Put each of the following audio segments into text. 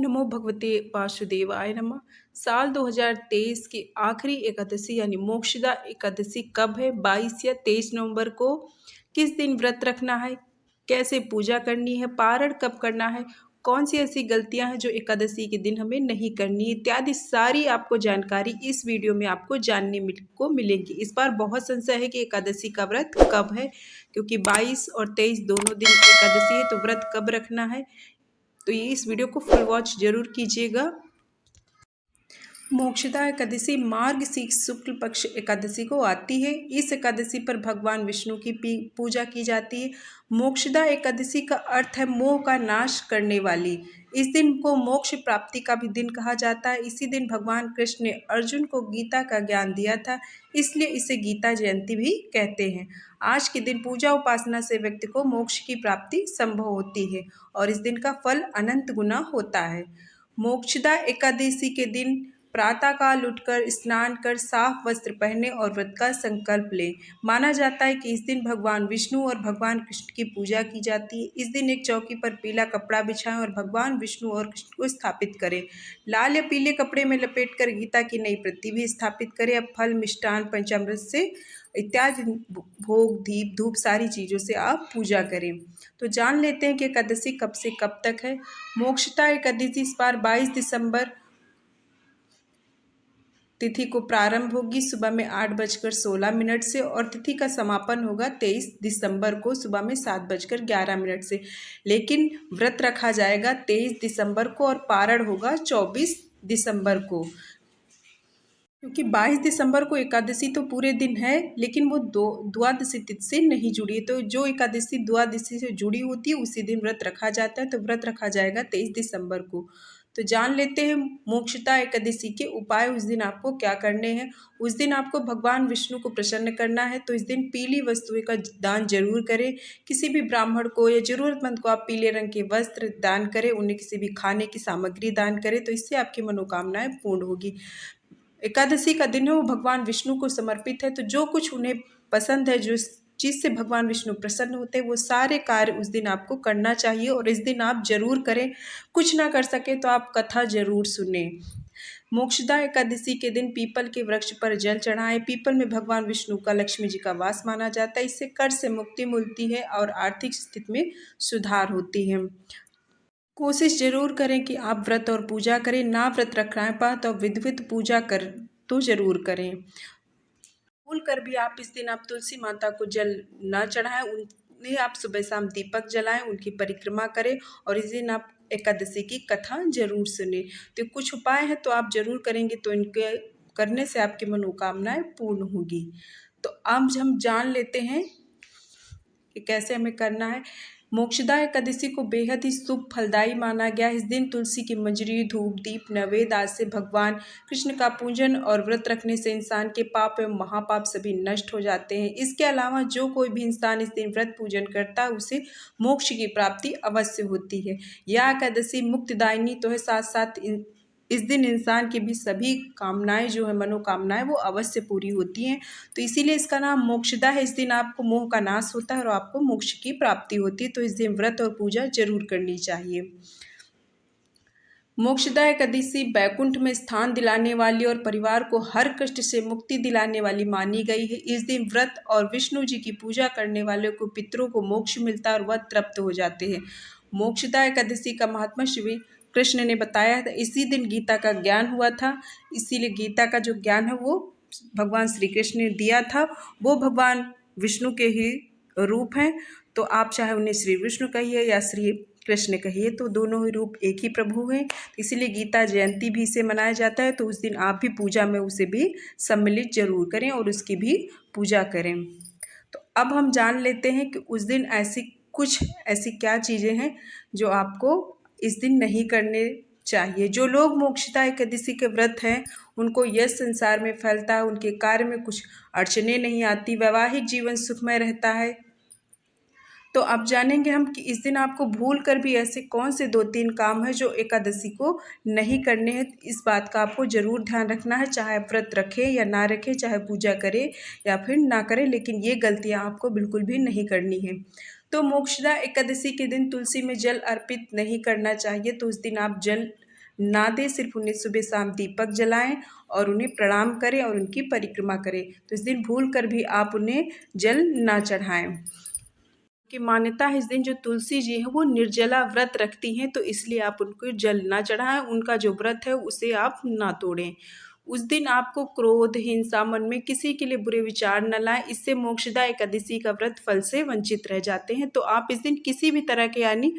नमो भगवते वासुदेवाय नमः। साल 2023 की आखिरी एकादशी यानी मोक्षदा एकादशी कब है? 22 या 23 नवंबर को। किस दिन व्रत रखना है? कैसे पूजा करनी है? पारण कब करना है? कौन सी ऐसी गलतियां हैं जो एकादशी के दिन हमें नहीं करनी, इत्यादि सारी आपको जानकारी इस वीडियो में आपको जानने को मिलेगी। इस बार बहुत संशय है कि एकादशी का व्रत कब है, क्योंकि 22 और 23 दोनों दिन एकादशी है, तो व्रत कब रखना है। तो ये इस वीडियो को फुल वॉच जरूर कीजिएगा। मोक्षदा एकादशी मार्गशीर्ष शुक्ल पक्ष एकादशी को आती है। इस एकादशी पर भगवान विष्णु की पूजा की जाती है। मोक्षदा एकादशी का अर्थ है मोह का नाश करने वाली। इस दिन को मोक्ष प्राप्ति का भी दिन कहा जाता है। इसी दिन भगवान कृष्ण ने अर्जुन को गीता का ज्ञान दिया था, इसलिए इसे गीता जयंती भी कहते हैं। आज के दिन पूजा उपासना से व्यक्ति को मोक्ष की प्राप्ति संभव होती है और इस दिन का फल अनंत गुना होता है। मोक्षदा एकादशी के दिन प्रातःकाल उठकर स्नान कर साफ वस्त्र पहने और व्रत का संकल्प लें। माना जाता है कि इस दिन भगवान विष्णु और भगवान कृष्ण की पूजा की जाती है। इस दिन एक चौकी पर पीला कपड़ा बिछाएं और भगवान विष्णु और कृष्ण को स्थापित करें। लाल या पीले कपड़े में लपेटकर गीता की नई प्रति भी स्थापित करें। अब फल, मिष्टान, पंचामृत से इत्यादि भोग, दीप, धूप सारी चीज़ों से आप पूजा करें। तो जान लेते हैं कि एकादशी कब से कब तक है। मोक्षदा एकादशी इस बार 22 दिसंबर तिथि को प्रारंभ होगी सुबह में 8:16 से और तिथि का समापन होगा 23 दिसंबर को सुबह में 7:11 से। लेकिन व्रत रखा जाएगा 23 दिसंबर को और पारण होगा 24 दिसंबर को, क्योंकि 22 दिसंबर को एकादशी तो पूरे दिन है, लेकिन वो द्वादशी तिथि से नहीं जुड़ी है। तो जो एकादशी द्वादशी से जुड़ी होती है उसी दिन व्रत रखा जाता है। तो व्रत रखा जाएगा 23 दिसंबर को। तो जान लेते हैं मोक्षदा एकादशी के उपाय। उस दिन आपको क्या करने हैं। उस दिन आपको भगवान विष्णु को प्रसन्न करना है, तो इस दिन पीली वस्तुएं का दान जरूर करें। किसी भी ब्राह्मण को या जरूरतमंद को आप पीले रंग के वस्त्र दान करें, उन्हें किसी भी खाने की सामग्री दान करें, तो इससे आपकी मनोकामनाएं पूर्ण होगी। एकादशी का दिन है वो भगवान विष्णु को समर्पित है, तो जो कुछ उन्हें पसंद है, जो चीज़ से भगवान विष्णु प्रसन्न होते हैं, वो सारे कार्य उस दिन आपको करना चाहिए और इस दिन आप जरूर करें। कुछ ना कर सके तो आप कथा जरूर सुने। मोक्षदा एकादशी के दिन पीपल के वृक्ष पर जल चढ़ाएं। पीपल में भगवान विष्णु का, लक्ष्मी जी का वास माना जाता है। इससे कर्ज से मुक्ति मिलती है और आर्थिक स्थिति में सुधार होती है। कोशिश जरूर करें कि आप व्रत और पूजा करें। ना व्रत रखना पाए तो विधिवत पूजा कर तो जरूर करें। भूल कर भी आप इस दिन आप तुलसी माता को जल न चढ़ाएं, उन्हें आप सुबह शाम दीपक जलाएं, उनकी परिक्रमा करें और इस दिन आप एकादशी की कथा जरूर सुने। तो कुछ उपाय हैं तो आप जरूर करेंगे, तो इनके करने से आपकी मनोकामनाएं पूर्ण होगी। तो अब हम जान लेते हैं कि कैसे हमें करना है। मोक्षदा एकादशी को बेहद ही शुभ फलदायी माना गया। इस दिन तुलसी की मंजरी, धूप, दीप, नैवेद्य आदि से भगवान कृष्ण का पूजन और व्रत रखने से इंसान के पाप एवं महापाप सभी नष्ट हो जाते हैं। इसके अलावा जो कोई भी इंसान इस दिन व्रत पूजन करता है उसे मोक्ष की प्राप्ति अवश्य होती है। यह एकादशी मुक्तिदायिनी तो है, साथ साथ इस दिन इंसान की भी सभी कामनाएं जो है, मनोकामनाएं, वो अवश्य पूरी होती हैं। तो इसीलिए इसका नाम मोक्षदा है। इस दिन आपको मोह का नाश होता है और आपको मोक्ष की प्राप्ति होती है। तो इस दिन व्रत और पूजा जरूर करनी चाहिए। मोक्षदा एकादशी बैकुंठ में स्थान दिलाने वाली और परिवार को हर कष्ट से मुक्ति दिलाने वाली मानी गई है। इस दिन व्रत और विष्णु जी की पूजा करने वाले को पितरों को मोक्ष मिलता है और वह तृप्त हो जाते हैं। मोक्षदा एकादशी का महात्मा श्री कृष्ण ने बताया था। इसी दिन गीता का ज्ञान हुआ था, इसीलिए गीता का जो ज्ञान है वो भगवान श्री कृष्ण ने दिया था। वो भगवान विष्णु के ही रूप हैं, तो आप चाहे उन्हें श्री विष्णु कहिए या श्री कृष्ण कहिए, तो दोनों ही रूप एक ही प्रभु हैं। इसीलिए गीता जयंती भी इसे मनाया जाता है। तो उस दिन आप भी पूजा में उसे भी सम्मिलित जरूर करें और उसकी भी पूजा करें। तो अब हम जान लेते हैं कि उस दिन ऐसी क्या चीज़ें हैं जो आपको इस दिन नहीं करने चाहिए। जो लोग मोक्षदा एकादशी के व्रत हैं उनको यश संसार में फैलता है, उनके कार्य में कुछ अड़चने नहीं आती, वैवाहिक जीवन सुखमय रहता है। तो अब जानेंगे हम कि इस दिन आपको भूल कर भी ऐसे कौन से 2-3 काम हैं जो एकादशी को नहीं करने हैं। इस बात का आपको ज़रूर ध्यान रखना है, चाहे आप व्रत रखें या ना रखें, चाहे पूजा करें या फिर ना करें, लेकिन ये गलतियाँ आपको बिल्कुल भी नहीं करनी है। तो मोक्षदा एकादशी के दिन तुलसी में जल अर्पित नहीं करना चाहिए। तो उस दिन आप जल ना दें, सिर्फ उन्हें सुबह शाम दीपक जलाएं और उन्हें प्रणाम करें और उनकी परिक्रमा करें। तो इस दिन भूल कर भी आप उन्हें जल ना चढ़ाएं। की मान्यता है इस दिन जो तुलसी जी हैं वो निर्जला व्रत रखती हैं, तो इसलिए आप उनको जल ना चढ़ाएं, उनका जो व्रत है उसे आप ना तोड़ें। उस दिन आपको क्रोध, हिंसा, मन में किसी के लिए बुरे विचार न लाएं, इससे मोक्षदा एकादशी का व्रत फल से वंचित रह जाते हैं। तो आप इस दिन किसी भी तरह के यानी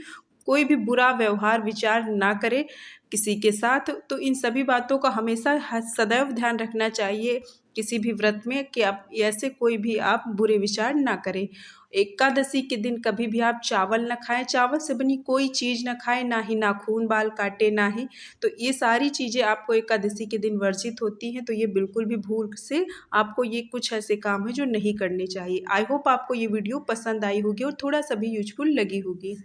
कोई भी बुरा व्यवहार विचार ना करें किसी के साथ। तो इन सभी बातों का हमेशा सदैव ध्यान रखना चाहिए किसी भी व्रत में कि आप ऐसे कोई भी आप बुरे विचार ना करें। एकादशी के दिन कभी भी आप चावल ना खाएं, चावल से बनी कोई चीज़ ना खाएं, ना ही नाखून बाल काटे, ना ही तो ये सारी चीज़ें आपको एकादशी के दिन वर्जित होती हैं। तो ये बिल्कुल भी भूल से आपको ये कुछ ऐसे काम है जो नहीं करने चाहिए। आई होप आपको ये वीडियो पसंद आई होगी और थोड़ा सा भी यूजफुल लगी होगी।